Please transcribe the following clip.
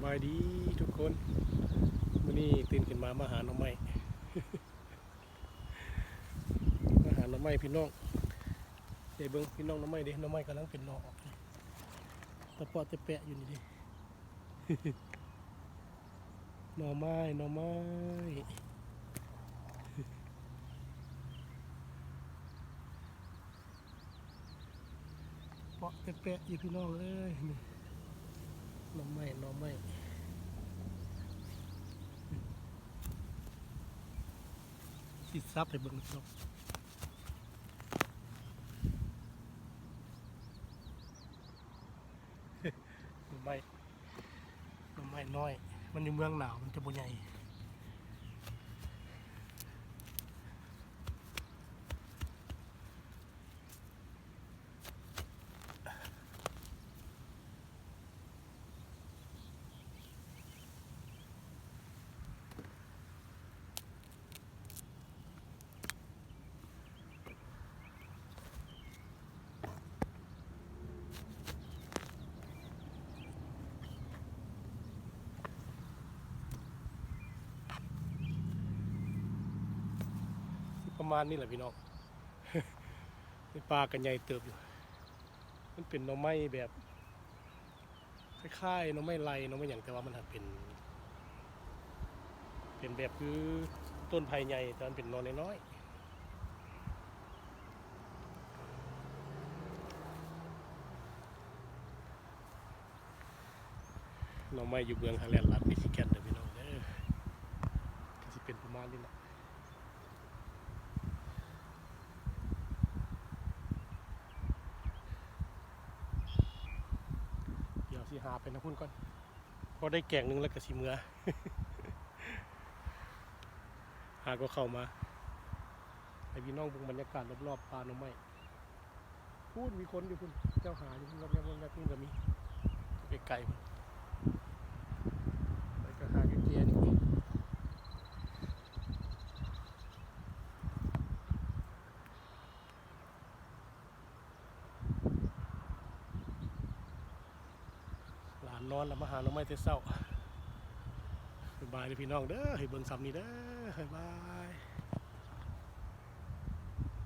บายดีทุกคนวันนี้ตื่นขึ้นมาหาหน่อไม้มาหาหน่อไม้พี่น้องเดี๋ยวเบิ้งพี่น้องหน่อไม้ดิหน่อไม้กำลังเป็นหน่อออกตะปอดจะแปะอยู่นี่ดิ หน่อไม้เปาะจะแปะอยู่พี่น้องเลยนี่หน่อไม้สิซับให้เบิ้งพี่น้องหน่อไม้น้อยมันอยู่เมืองหนาวมันจะบ่ใหญ่ประมาณนี้แหละพี่น้อง ในปลากันใหญ่เติบอยู่มันเป็นหน่อไม้แบบคล้ายๆหน่อไม้ไรหน่อไม้อย่างแต่ว่ามันเป็นแบบคือต้นไผ่ใหญ่แต่มันเป็นหน่อน้อยๆหน่อไม้อยู่เมืองฮาแลนด์รัฐมิชิแกนเด้อพี่น้องก็สิเป็นประมาณนี้แหละเดี๋ยวสิหาไปนะพุ่นก่อนพอได้แกงนึงแล้วก็สิเมื่อ หาก็เข้ามาให้พี่น้องเบิ่งบรรยากาศรอบๆปลาหน่อไม้พูดมีคนอยู่คุณเจ้าหาอยู่คุณรับนี่ก็มีไปไกลไปก็หาอยู่เกียร์นี่หลานนอนแล้วมาหาหน่อไม้แต่เช้าบายเลยพี่น้องเด้อให้เบิ่งซ้ำนี่เด้อบ๊ายบาย